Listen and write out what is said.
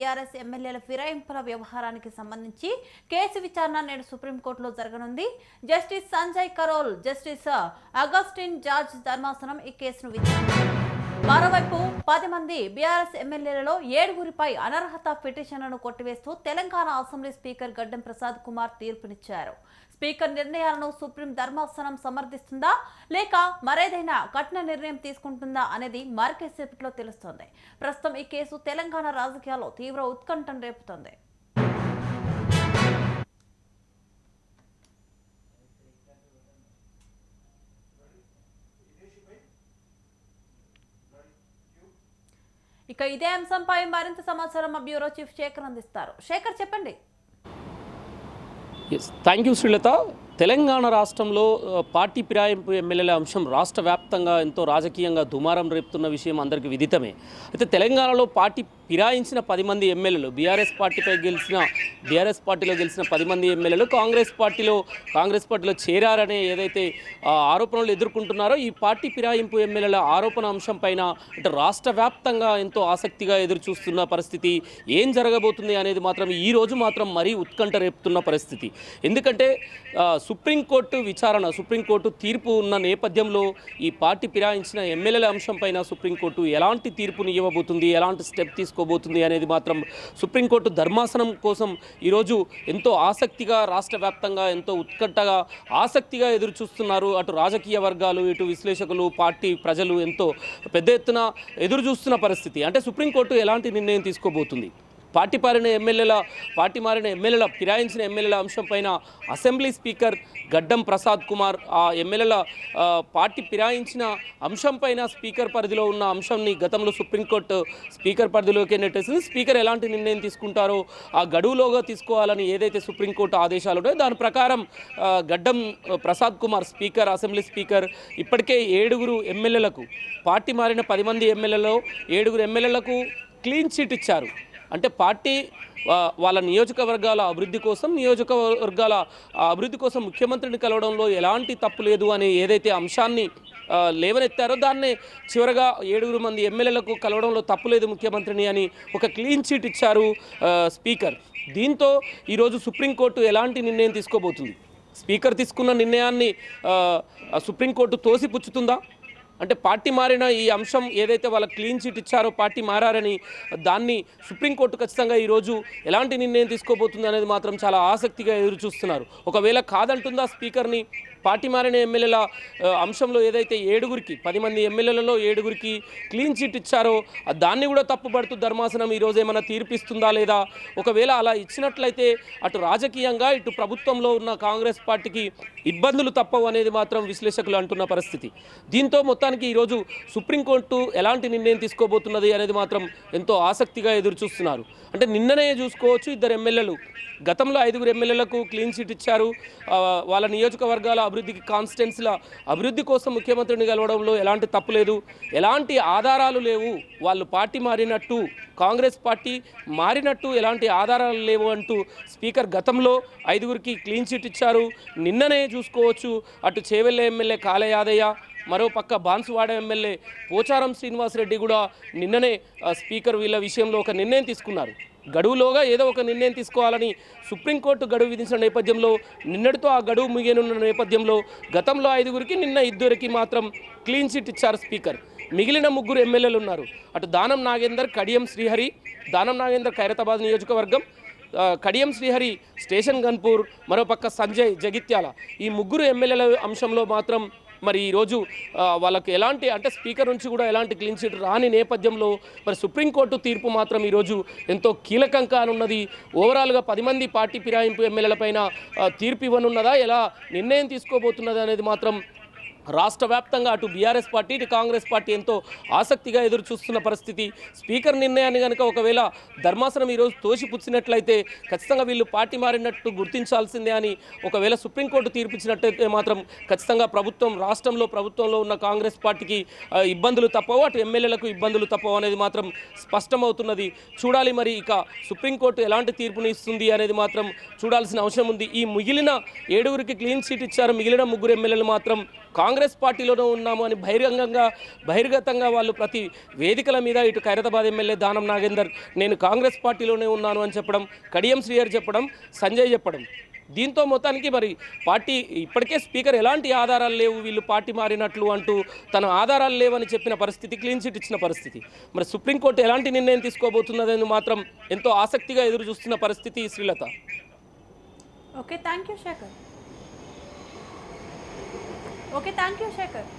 TRS ఎమ్మెల్యేల ఫిరాయింపుల వ్యవహారానికి సంబంధించి కేసు విచారణ నేడు సుప్రీంకోర్టులో జరగనుంది. జస్టిస్ సంజయ్ కరోల్, జస్టిస్ అగస్టిన్ జార్జ్ ధర్మాసనం ఈ కేసును విచారించారు. మరోవైపు 10 మంది బీఆర్ఎస్ ఎమ్మెల్యేలలో 7గురిపై అనర్హత పిటిషన్లను కొట్టివేస్తూ తెలంగాణ అసెంబ్లీ స్పీకర్ గడ్డం ప్రసాద్ కుమార్ తీర్పునిచ్చారు. స్పీకర్ నిర్ణయాలను సుప్రీం ధర్మాసనం సమర్థిస్తుందా లేక మరేదైనా కఠిన నిర్ణయం తీసుకుంటుందా అనేది మరికొద్దిసేపట్లో తెలుస్తోంది. ప్రస్తుతం ఈ కేసు తెలంగాణ రాజకీయాల్లో తీవ్ర ఉత్కంఠను రేపుతోంది. ఇక ఇదే అంశంపై మరింత సమాచారం మా బ్యూరో చీఫ్ శేఖర్ అందిస్తారు. శేఖర్, చెప్పండి. Thank you Srilatha. తెలంగాణ రాష్ట్రంలో పార్టీ ఫిరాయింపు ఎమ్మెల్యేల అంశం రాష్ట్ర వ్యాప్తంగా ఎంతో రాజకీయంగా దుమారం రేపుతున్న విషయం అందరికీ విదితమే. అయితే తెలంగాణలో పార్టీ ఫిరాయించిన 10 మంది ఎమ్మెల్యేలు బీఆర్ఎస్ పార్టీలో గెలిచిన 10 మంది ఎమ్మెల్యేలు కాంగ్రెస్ పార్టీలో చేరారనే ఏదైతే ఆరోపణలు ఎదుర్కొంటున్నారో ఈ పార్టీ ఫిరాయింపు ఎమ్మెల్యేల ఆరోపణ అంశం పైన అంటే రాష్ట్ర వ్యాప్తంగా ఎంతో ఆసక్తిగా ఎదురు చూస్తున్న పరిస్థితి. ఏం జరగబోతుంది అనేది మాత్రం ఈ రోజు మాత్రం మరీ ఉత్కంఠ రేపుతున్న పరిస్థితి. ఎందుకంటే సుప్రీంకోర్టు తీర్పు ఉన్న నేపథ్యంలో ఈ పార్టీ ఫిరాయించిన ఎమ్మెల్యేల అంశం పైన సుప్రీంకోర్టు ఎలాంటి తీర్పుని ఇవ్వబోతుంది, ఎలాంటి స్టెప్ తీసుకోబోతుంది అనేది మాత్రం సుప్రీంకోర్టు ధర్మాసనం కోసం ఈరోజు ఎంతో ఆసక్తిగా రాష్ట్ర వ్యాప్తంగా ఎంతో ఉత్కంఠగా ఆసక్తిగా ఎదురు చూస్తున్నారు. అటు రాజకీయ వర్గాలు, ఇటు విశ్లేషకులు, పార్టీ ప్రజలు ఎంతో పెద్ద ఎత్తున ఎదురు చూస్తున్న పరిస్థితి. అంటే సుప్రీంకోర్టు ఎలాంటి నిర్ణయం తీసుకోబోతుంది, పార్టీ మారిన ఎమ్మెల్యేల ఫిరాయించిన ఎమ్మెల్యేల అంశం పైన అసెంబ్లీ స్పీకర్ గడ్డం ప్రసాద్ కుమార్ ఆ ఎమ్మెల్యేల పార్టీ ఫిరాయించిన అంశం పైన స్పీకర్ పరిధిలో ఉన్న అంశాన్ని గతంలో సుప్రీంకోర్టు స్పీకర్ పరిధిలోకి నెట్టేసింది. స్పీకర్ ఎలాంటి నిర్ణయం తీసుకుంటారో ఆ గడువులోగా తీసుకోవాలని ఏదైతే సుప్రీంకోర్టు ఆదేశాలు ఉన్నాయో దాని ప్రకారం గడ్డం ప్రసాద్ కుమార్ అసెంబ్లీ స్పీకర్ ఇప్పటికే 7 ఎమ్మెల్యేలకు పార్టీ మారిన 10 మంది ఎమ్మెల్యేలలో 7 ఎమ్మెల్యేలకు క్లీన్ చిట్ ఇచ్చారు. అంటే పార్టీ వాళ్ళ నియోజకవర్గాల అభివృద్ధి కోసం ముఖ్యమంత్రిని కలవడంలో ఎలాంటి తప్పు లేదు అనే ఏదైతే అంశాన్ని లేవనెత్తారో దాన్నే చివరగా 7 మంది ఎమ్మెల్యేలకు కలవడంలో తప్పు లేదు ముఖ్యమంత్రిని అని ఒక క్లీన్ చిట్ ఇచ్చారు స్పీకర్. దీంతో ఈరోజు సుప్రీంకోర్టు ఎలాంటి నిర్ణయం తీసుకోబోతుంది, స్పీకర్ తీసుకున్న నిర్ణయాన్ని సుప్రీంకోర్టు తోసిపుచ్చుతుందా, అంటే పార్టీ మారిన ఈ అంశం ఏదైతే వాళ్ళ క్లీన్ చిట్ ఇచ్చారో పార్టీ మారారని దాన్ని సుప్రీంకోర్టు ఖచ్చితంగా ఈరోజు ఎలాంటి నిర్ణయం తీసుకోబోతుంది అనేది మాత్రం చాలా ఆసక్తిగా ఎదురు చూస్తున్నారు. ఒకవేళ కాదంటుందా స్పీకర్ని, పార్టీ మారిన ఎమ్మెల్యేల అంశంలో ఏదైతే 10 మంది ఎమ్మెల్యేలలో 7 క్లీన్ చిట్ ఇచ్చారో దాన్ని కూడా తప్పుపడుతూ ధర్మాసనం ఈరోజు ఏమైనా తీర్పిస్తుందా లేదా, ఒకవేళ అలా ఇచ్చినట్లయితే అటు రాజకీయంగా ఇటు ప్రభుత్వంలో ఉన్న కాంగ్రెస్ పార్టీకి ఇబ్బందులు తప్పవు అనేది మాత్రం విశ్లేషకులు అంటున్న పరిస్థితి. దీంతో మొత్తానికి ఈరోజు సుప్రీంకోర్టు ఎలాంటి నిర్ణయం తీసుకోబోతున్నది అనేది మాత్రం ఎంతో ఆసక్తిగా ఎదురు చూస్తున్నారు. అంటే నిన్ననే చూసుకోవచ్చు, 2 ఎమ్మెల్యేలు గతంలో 5 ఎమ్మెల్యేలకు క్లీన్ చిట్ ఇచ్చారు. వాళ్ళ నియోజకవర్గాల అభివృద్ధికి, కాన్స్టిట్యున్సీల అభివృద్ధి కోసం ముఖ్యమంత్రిని కలవడంలో ఎలాంటి తప్పు లేదు, ఎలాంటి ఆధారాలు లేవు, వాళ్ళు పార్టీ మారినట్టు కాంగ్రెస్ పార్టీ మారినట్టు ఎలాంటి ఆధారాలు లేవు అంటూ స్పీకర్ గతంలో 5 క్లీన్ చిట్ ఇచ్చారు. నిన్ననే చూసుకోవచ్చు, అటు చేవెళ్ళ ఎమ్మెల్యే కాళ యాదయ్య, మరోపక్క బాన్సువాడ ఎమ్మెల్యే పోచారం శ్రీనివాసరెడ్డి కూడా నిన్ననే స్పీకర్ వీళ్ళ విషయంలో ఒక నిర్ణయం తీసుకున్నారు. గడువులోగా ఏదో ఒక నిర్ణయం తీసుకోవాలని సుప్రీంకోర్టు గడువు విధించిన నేపథ్యంలో నిన్నటితో ఆ గడువు ముగియనున్న నేపథ్యంలో గతంలో 5 నిన్న 2 మాత్రం క్లీన్ చిట్ ఇచ్చారు స్పీకర్. మిగిలిన 3 ఎమ్మెల్యేలు ఉన్నారు. అటు దానం నాగేందర్, కడియం శ్రీహరి, ఖైరతాబాద్ నియోజకవర్గం, కడియం శ్రీహరి స్టేషన్ గన్పూర్, మరోపక్క సంజయ్ జగిత్యాల, ఈ 3 ఎమ్మెల్యేల అంశంలో మాత్రం మరి ఈరోజు వాళ్ళకి ఎలాంటి అంటే స్పీకర్ నుంచి కూడా ఎలాంటి క్లీన్ చిట్ రాని నేపథ్యంలో మరి సుప్రీంకోర్టు తీర్పు మాత్రం ఈరోజు ఎంతో కీలకం కానున్నది. ఓవరాల్గా 10 మంది పార్టీ ఫిరాయింపు ఎమ్మెల్యేలపైన తీర్పు ఇవ్వనున్నదా, ఎలా నిర్ణయం తీసుకోబోతున్నది అనేది మాత్రం రాష్ట్ర వ్యాప్తంగా అటు బీఆర్ఎస్ పార్టీ ఇటు కాంగ్రెస్ పార్టీ ఎంతో ఆసక్తిగా ఎదురు చూస్తున్న పరిస్థితి. స్పీకర్ నిర్ణయాన్ని కనుక ఒకవేళ ధర్మాసనం ఈరోజు తోసిపుచ్చినట్లయితే ఖచ్చితంగా వీళ్ళు పార్టీ మారినట్టు గుర్తించాల్సిందే అని ఒకవేళ సుప్రీంకోర్టు తీర్పిచ్చినట్లయితే మాత్రం ఖచ్చితంగా రాష్ట్రంలో ప్రభుత్వంలో ఉన్న కాంగ్రెస్ పార్టీకి ఇబ్బందులు తప్పవు, అటు ఎమ్మెల్యేలకు ఇబ్బందులు తప్పవు అనేది మాత్రం స్పష్టమవుతున్నది. చూడాలి మరి ఇక సుప్రీంకోర్టు ఎలాంటి తీర్పుని ఇస్తుంది అనేది మాత్రం చూడాల్సిన అవసరం ఉంది. ఈ మిగిలిన 7 క్లీన్ చిట్ ఇచ్చారు, మిగిలిన 3 ఎమ్మెల్యేలు మాత్రం కాంగ్రెస్ పార్టీలోనే ఉన్నాము అని బహిర్గతంగా వాళ్ళు ప్రతి వేదికల మీద ఇటు ఖైరతాబాద్ ఎమ్మెల్యే దానం నాగేందర్ నేను కాంగ్రెస్ పార్టీలోనే ఉన్నాను అని చెప్పడం, కడియం శ్రీహరి చెప్పడం, సంజయ్ చెప్పడం. దీంతో మొత్తానికి మరి పార్టీ ఇప్పటికే స్పీకర్ ఎలాంటి ఆధారాలు లేవు వీళ్ళు పార్టీ మారినట్లు అంటూ తన ఆధారాలు లేవని చెప్పిన పరిస్థితి, క్లీన్ చిట్ ఇచ్చిన పరిస్థితి. మరి సుప్రీంకోర్టు ఎలాంటి నిర్ణయం తీసుకోబోతున్నదని మాత్రం ఎంతో ఆసక్తిగా ఎదురు చూస్తున్న పరిస్థితి Srilatha. Okay, thank you Shekhar. Okay, thank you Shekhar.